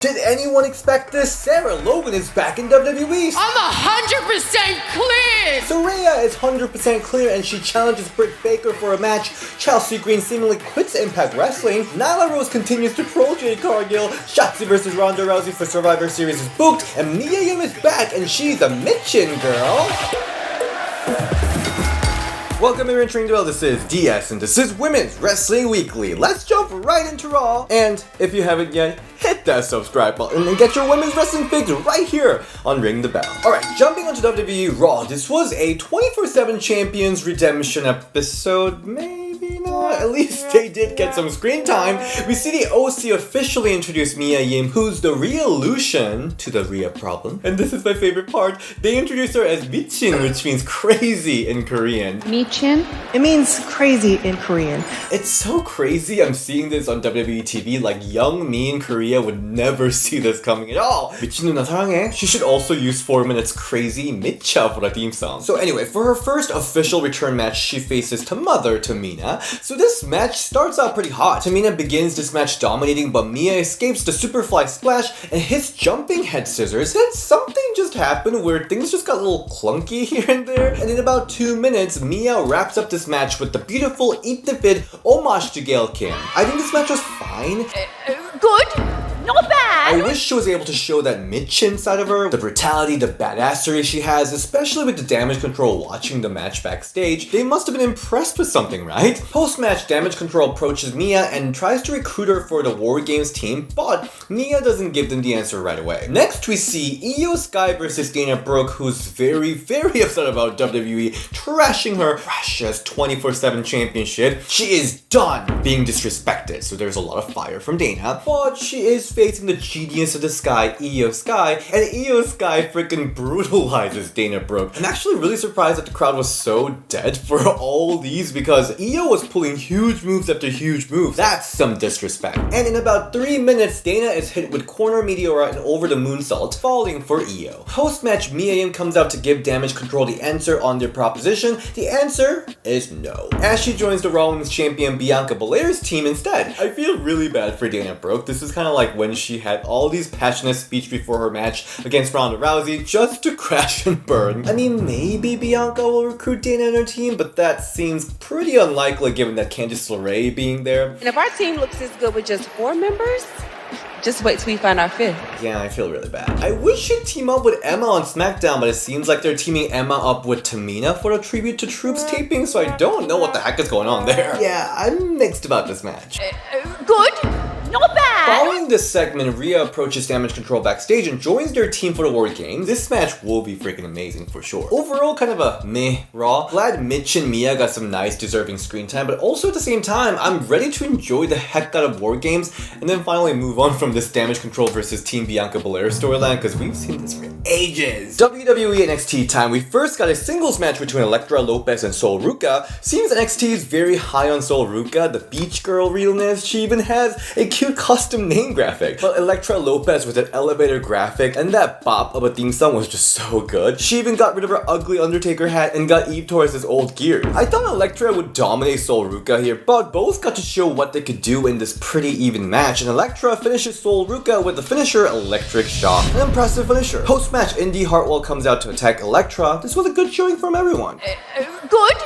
Did anyone expect this? Sarah Logan is back in WWE. I'm 100% clear! Saraya is 100% clear and she challenges Britt Baker for a match. Chelsea Green seemingly quits Impact Wrestling. Nyla Rose continues to troll Jade Cargill. Shotzi vs Ronda Rousey for Survivor Series is booked. And Mia Yim is back and she's a Mitchin girl. Welcome everyone to Belle, this is DS and this is Women's Wrestling Weekly. Let's jump right into Raw. And if you haven't yet, hit that subscribe button and get your women's wrestling fix right here on Ring the Bell. Alright, jumping onto WWE Raw, this was a 24/7 Champions Redemption episode, maybe not, at least they did get some screen time. We see the OC officially introduce Mia Yim, who's the re-allusion to the Rhea problem. And this is my favorite part, they introduce her as Michin, which means crazy in Korean. Michin? It means crazy in Korean. It's so crazy I'm seeing this on WWE TV, like young me in Korea would never see this coming at all. 미친 누나 사랑해. She should also use 4 minutes crazy 미쳐 for a theme song. So anyway, for her first official return match, she faces Tamina. So this match starts out pretty hot. Tamina begins this match dominating, but Mia escapes the Superfly Splash and hits jumping head scissors. And something just happened where things just got a little clunky here and there. And in about 2 minutes, Mia wraps up this match with the beautiful Eat the Fit homage to Gail Kim. I think this match was fine. Good? Not bad! I wish she was able to show that Mitchin side of her, the brutality, the badassery she has, especially with the Damage Control watching the match backstage. They must have been impressed with something, right? Post-match, Damage Control approaches Mia and tries to recruit her for the War Games team, but Mia doesn't give them the answer right away. Next, we see Io Sky versus Dana Brooke, who's very upset about WWE trashing her precious 24/7 championship. She is done being disrespected, so there's a lot of fire from Dana, but she is facing the genius of the Sky, Io Sky, and Io Sky freaking brutalizes Dana Brooke. I'm actually really surprised that the crowd was so dead for all these because Io was pulling huge moves after huge moves. That's some disrespect. And in about 3 minutes, Dana is hit with corner Meteora and over the moonsault, falling for Io. Post-match, Mia Yim comes out to give Damage Control the answer on their proposition. The answer is no, as she joins the Raw Women's Champion Bianca Belair's team instead. I feel really bad for Dana Brooke. This is kind of like when she had all these passionate speech before her match against Ronda Rousey just to crash and burn. I mean, maybe Bianca will recruit Dana and her team, but that seems pretty unlikely given that Candice LeRae being there. And if our team looks this good with just 4 members, just wait till we find our 5th. Yeah, I feel really bad. I wish she'd team up with Emma on SmackDown, but it seems like they're teaming Emma up with Tamina for the Tribute to Troops taping, so I don't know what the heck is going on there. Yeah, I'm mixed about this match. Good? Not bad! Following this segment, Rhea approaches Damage Control backstage and joins their team for the War Games. This match will be freaking amazing for sure. Overall, kind of a meh Raw. Glad Mitch and Mia got some nice deserving screen time, but also at the same time, I'm ready to enjoy the heck out of War Games and then finally move on from this Damage Control versus Team Bianca Belair storyline because we've seen this for ages. WWE NXT time. We first got a singles match between Elektra Lopez and Sol Ruca. Seems NXT is very high on Sol Ruca, the beach girl realness. She even has a cute custom name graphic. But Elektra Lopez with an elevator graphic and that bop of a theme song was just so good. She even got rid of her ugly Undertaker hat and got Eve Torres' old gear. I thought Elektra would dominate Sol Ruca here, but both got to show what they could do in this pretty even match, and Elektra finishes Sol Ruca with the finisher Electric Shock. An impressive finisher. Post-match, Indy Hartwell comes out to attack Elektra. This was a good showing from everyone. Good?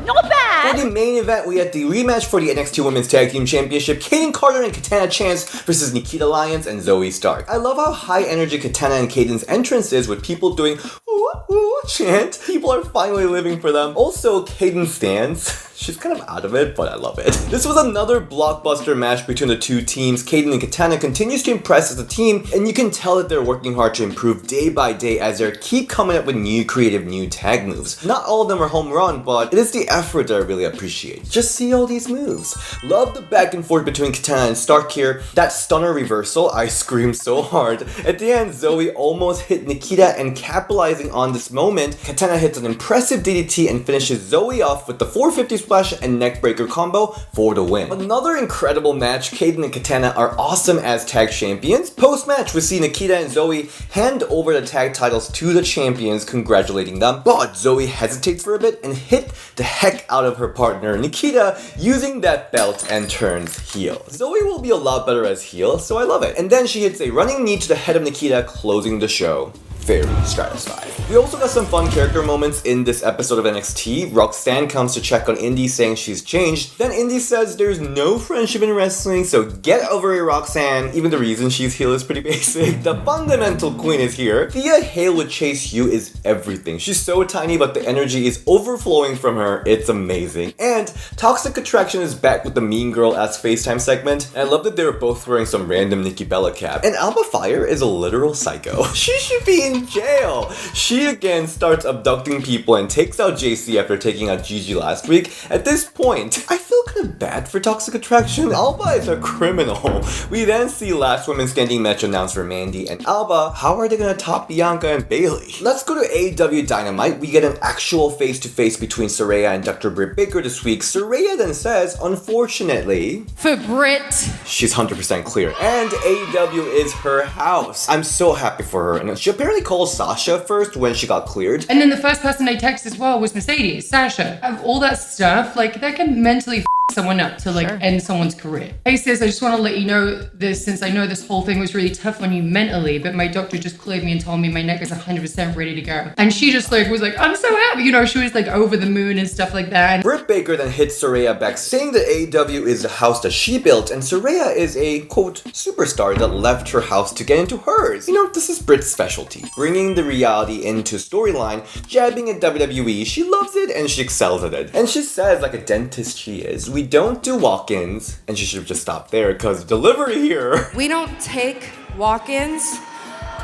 Not bad! For the main event, we had the rematch for the NXT Women's Tag Team Championship, Kaden Carter and Katana Chance versus Nikita Lyons and Zoe Stark. I love how high energy Katana and Kaden's entrance is with people doing ooh ooh chant. People are finally living for them. Also, Kaden stands. She's kind of out of it, but I love it. This was another blockbuster match between the two teams. Kaden and Katana continues to impress as a team, and you can tell that they're working hard to improve day by day as they keep coming up with new creative new tag moves. Not all of them are home run, but it is the effort that I really appreciate. Just see all these moves. Love the back and forth between Katana and Stark here. That stunner reversal, I screamed so hard. At the end, Zoe almost hit Nikita, and capitalizing on this moment, Katana hits an impressive DDT and finishes Zoe off with the 450 splash and neckbreaker combo for the win. Another incredible match, Kaden and Katana are awesome as tag champions. Post-match, we see Nikita and Zoe hand over the tag titles to the champions, congratulating them, but Zoe hesitates for a bit and hit the heck out of her partner Nikita using that belt and turns heel. Zoe will be a lot better as heel, so I love it. And then she hits a running knee to the head of Nikita, closing the show. Very satisfied. We also got some fun character moments in this episode of NXT. Roxanne comes to check on Indy saying she's changed. Then Indy says there's no friendship in wrestling, so get over it, Roxanne. Even the reason she's heel is pretty basic. The fundamental queen is here. Thea Hale with Chase U is everything. She's so tiny, but the energy is overflowing from her. It's amazing. And Toxic Attraction is back with the Mean Girl as FaceTime segment. And I love that they were both wearing some random Nikki Bella cap. And Alba Fire is a literal psycho. She should be in jail. She again starts abducting people and takes out JC after taking out Gigi last week. At this point, I feel kind of bad for Toxic Attraction. Alba is a criminal. We then see last women's standing match announced for Mandy and Alba. How are they gonna top Bianca and Bailey? Let's go to AEW Dynamite. We get an actual face-to-face between Saraya and Dr. Britt Baker this week. Saraya then says, unfortunately, For Britt. she's 100% clear. And AEW is her house. I'm so happy for her. And she apparently called Sasha first when she got cleared. And then the first person they text as well was Mercedes, Sasha. Of all that stuff, like, that can mentally someone up to, like, end someone's career. Hey sis, I just want to let you know this, since I know this whole thing was really tough on you mentally, but my doctor just cleared me and told me my neck is 100% ready to go. And she just, like, was like, I'm so happy. You know, she was, like, over the moon and stuff like that. Britt Baker then hits Saraya back, saying that AEW is the house that she built, and Saraya is a, quote, superstar that left her house to get into hers. You know, this is Britt's specialty. Bringing the reality into storyline, jabbing at WWE, she loves it and she excels at it. And she says, like a dentist she is, we don't do walk-ins, and she should have just stopped there, because delivery here. We don't take walk-ins,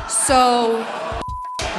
so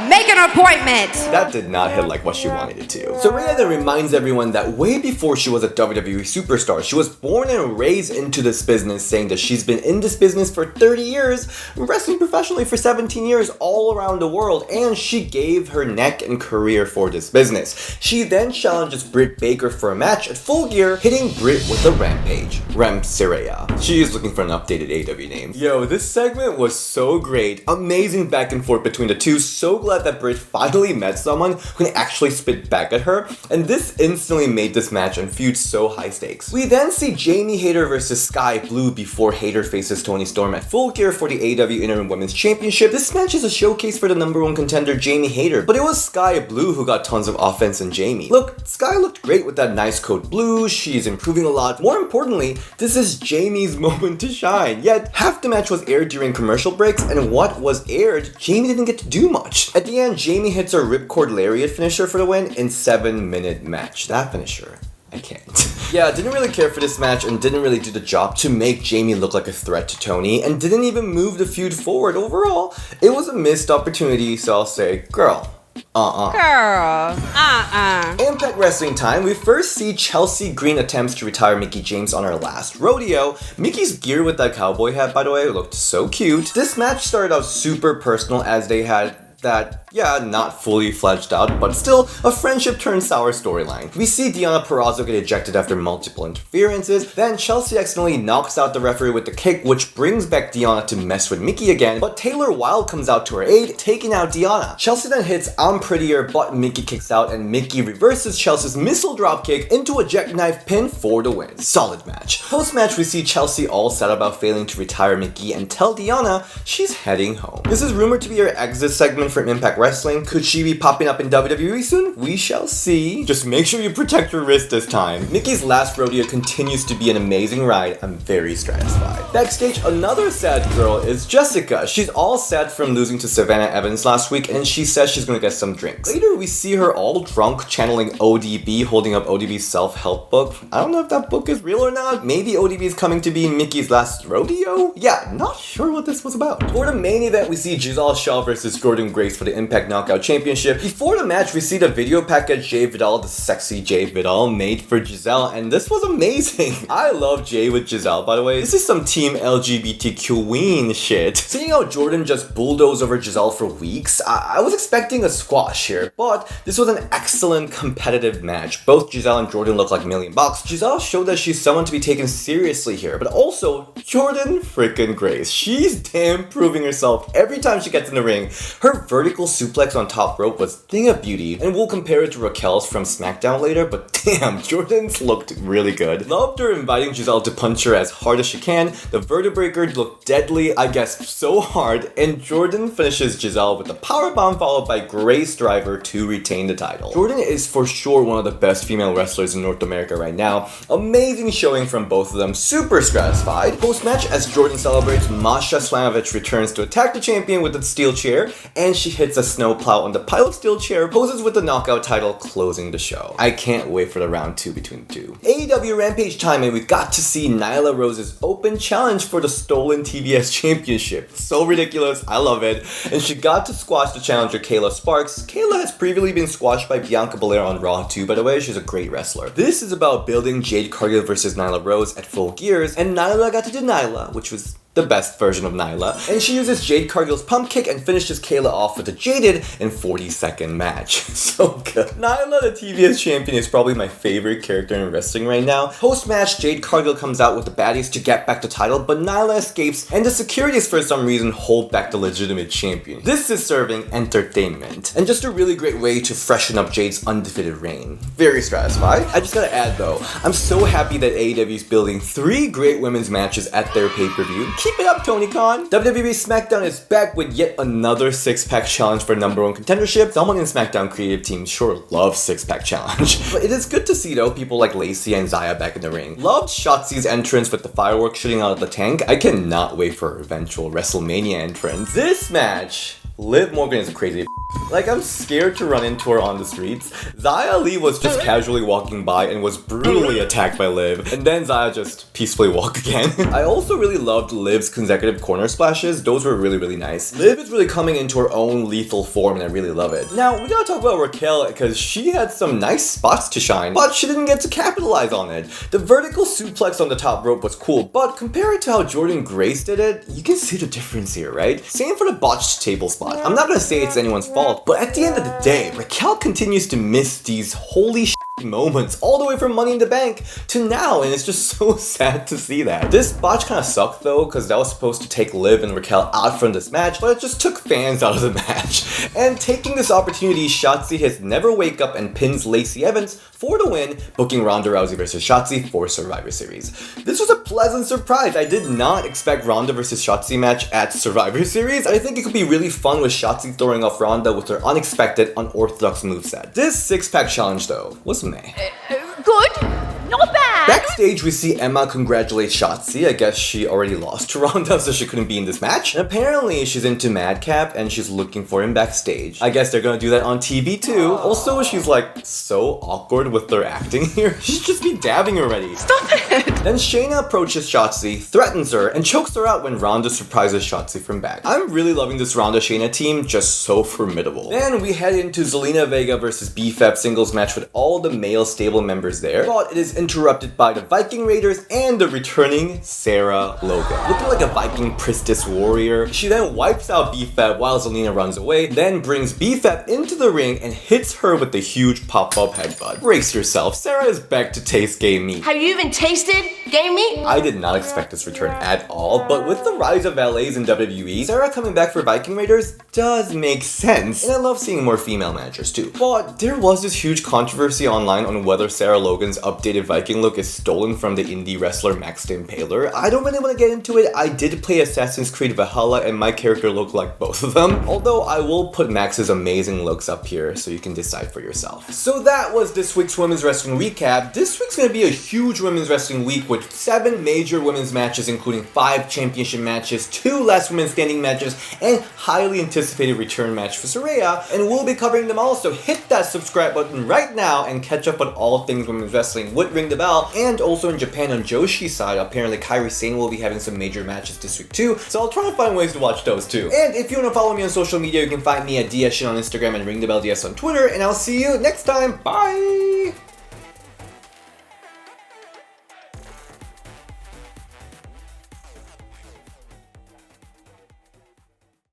make an appointment. That did not hit like what she wanted it to. Saraya then reminds everyone that way before she was a WWE superstar, she was born and raised into this business, saying that she's been in this business for 30 years, wrestling professionally for 17 years all around the world, and she gave her neck and career for this business. She then challenges Britt Baker for a match at Full Gear, hitting Britt with a Rampage. Saraya. She is looking for an updated AEW name. Yo, this segment was so great. Amazing back and forth between the two. So glad that Britt finally met someone who can actually spit back at her, and this instantly made this match and feud so high stakes. We then see Jamie Hayter versus Sky Blue before Hayter faces Toni Storm at Full Gear for the AEW Interim Women's Championship. This match is a showcase for the #1 contender Jamie Hayter, but it was Sky Blue who got tons of offense in Jamie. Look, Sky looked great with that nice coat blue, she's improving a lot. More importantly, this is Jamie's moment to shine. Yet, half the match was aired during commercial breaks, and what was aired, Jamie didn't get to do much. At the end, Jamie hits her Ripcord Lariat finisher for the win in 7-minute match. That finisher, I can't. Yeah, didn't really care for this match and didn't really do the job to make Jamie look like a threat to Toni, and didn't even move the feud forward. Overall, it was a missed opportunity, so I'll say, girl. Girl, Impact Wrestling time. We first see Chelsea Green attempts to retire Mickie James on her last rodeo. Mickie's gear with that cowboy hat, by the way, looked so cute. This match started out super personal as they had that, yeah, not fully fledged out, but still a friendship turned sour storyline. We see Deonna Purrazzo get ejected after multiple interferences, then Chelsea accidentally knocks out the referee with the kick, which brings back Deonna to mess with Mickie again, but Taylor Wilde comes out to her aid, taking out Deonna. Chelsea then hits I'm Prettier, but Mickie kicks out, and Mickie reverses Chelsea's missile dropkick into a jackknife pin for the win. Solid match. Post-match, we see Chelsea all sad about failing to retire Mickie and tell Deonna she's heading home. This is rumored to be her exit segment from Impact Wrestling. Could she be popping up in WWE soon? We shall see. Just make sure you protect your wrist this time. Mickie's last rodeo continues to be an amazing ride. I'm very satisfied. Backstage, another sad girl is Jessica. She's all sad from losing to Savannah Evans last week, and she says she's gonna get some drinks. Later, we see her all drunk channeling ODB, holding up ODB's self-help book. I don't know if that book is real or not. Maybe ODB is coming to be Mickie's last rodeo? Yeah, not sure what this was about. For the main event, we see Giselle Shaw versus Gordon Grace for the Impact Knockout Championship. Before the match, we see the video package Jade Vidal, the sexy Jade Vidal, made for Giselle, and this was amazing. I love Jade with Giselle, by the way. This is some team LGBTQ queen shit. Seeing how Jordan just bulldozed over Giselle for weeks, I was expecting a squash here, but this was an excellent competitive match. Both Giselle and Jordan look like $1 million. Giselle showed that she's someone to be taken seriously here, but also Jordan freaking Grace. She's damn proving herself every time she gets in the ring. Her vertical suplex on top rope was thing of beauty, and we'll compare it to Raquel's from SmackDown later, but damn, Jordan's looked really good. Loved her inviting Giselle to punch her as hard as she can. The vertebreaker looked deadly, I guess so hard, and Jordan finishes Giselle with a powerbomb followed by Grace Driver to retain the title. Jordan is for sure one of the best female wrestlers in North America right now. Amazing showing from both of them, super satisfied. Post-match, as Jordan celebrates, Masha Slamovich returns to attack the champion with the steel chair, and she hits a snowplow on the pile of steel chair, poses with the knockout title, closing the show. I can't wait for the round 2 between the two. AEW Rampage time, and we got to see Nyla Rose's open challenge for the stolen TBS Championship. So ridiculous, I love it. And she got to squash the challenger Kayla Sparks. Kayla has previously been squashed by Bianca Belair on Raw too, by the way. She's a great wrestler. This is about building Jade Cargill versus Nyla Rose at full gears, and Nyla got to do Nyla, which was the best version of Nyla, and she uses Jade Cargill's pump kick and finishes Kayla off with a Jaded in 40-second match. So good. Nyla, the TBS champion, is probably my favorite character in wrestling right now. Post-match, Jade Cargill comes out with the baddies to get back the title, but Nyla escapes, and the securities for some reason hold back the legitimate champion. This is serving entertainment, and just a really great way to freshen up Jade's undefeated reign. Very satisfied. I just gotta add though, I'm so happy that AEW is building 3 great women's matches at their pay-per-view. Keep it up, Tony Khan! WWE SmackDown is back with yet another 6-pack challenge for #1 contendership. Someone in SmackDown creative team sure loves 6-pack challenge. But it is good to see though people like Lacey and Zaya back in the ring. Loved Shotzi's entrance with the fireworks shooting out of the tank. I cannot wait for her eventual WrestleMania entrance. This match, Liv Morgan is a crazy like, I'm scared to run into her on the streets. Zaya Lee was just casually walking by and was brutally attacked by Liv, and then Zaya just peacefully walked again. I also really loved Liv's consecutive corner splashes. Those were really nice. Liv is really coming into her own lethal form, and I really love it. Now, we gotta talk about Raquel, because she had some nice spots to shine, but she didn't get to capitalize on it. The vertical suplex on the top rope was cool, but compared to how Jordan Grace did it, you can see the difference here, right? Same for the botched table spot. I'm not gonna say it's anyone's fault, but at the end of the day, Raquel continues to miss these holy moments all the way from Money in the Bank to now, and it's just so sad to see that. This botch kind of sucked though, because that was supposed to take Liv and Raquel out from this match, but it just took fans out of the match. And taking this opportunity, Shotzi hits Never Wake Up and pins Lacey Evans for the win, booking Ronda Rousey versus Shotzi for Survivor Series. This was a pleasant surprise. I did not expect Ronda versus Shotzi match at Survivor Series. I think it could be really fun with Shotzi throwing off Ronda with her unexpected, unorthodox moveset. This 6-pack challenge though was meh. Good, not bad. Backstage, we see Emma congratulate Shotzi. I guess she already lost to Ronda, so she couldn't be in this match. And apparently, she's into Madcap, and she's looking for him backstage. I guess they're gonna do that on TV too. Also, she's like so awkward with their acting here. She should just be dabbing already. Stop it! Then Shayna approaches Shotzi, threatens her, and chokes her out when Ronda surprises Shotzi from back. I'm really loving this Ronda-Shayna team, just so formidable. Then we head into Zelina Vega versus BFAB singles match with all the male stable members there, but it is interrupted by the Viking Raiders and the returning Sarah Logan. Looking like a Viking priestess warrior, she then wipes out BFAB while Zelina runs away, then brings BFAB into the ring and hits her with the huge pop-up headbutt. Brace yourself, Sarah is back to taste gay meat. Have you even tasted gay meat? I did not expect this return at all, but with the rise of LAs in WWE, Sarah coming back for Viking Raiders does make sense, and I love seeing more female managers too. But there was this huge controversy online on whether Sarah Logan's updated Viking look is stolen from the indie wrestler Max the Impaler. I don't really want to get into it. I did play Assassin's Creed Valhalla and my character looked like both of them, although I will put Max's amazing looks up here so you can decide for yourself. So that was this week's women's wrestling recap. This week's gonna be a huge women's wrestling week with 7 major women's matches, including 5 championship matches, 2 last women's standing matches, and highly anticipated return match for Saraya, and we'll be covering them all, so hit that subscribe button right now and catch up on all things women's wrestling with Ring the Bell, and also in Japan on Joshi's side, apparently Kairi Sane will be having some major matches this week too, so I'll try to find ways to watch those too. And if you want to follow me on social media, you can find me at DShin on Instagram and Ring the Bell DS on Twitter, and I'll see you next time. Bye!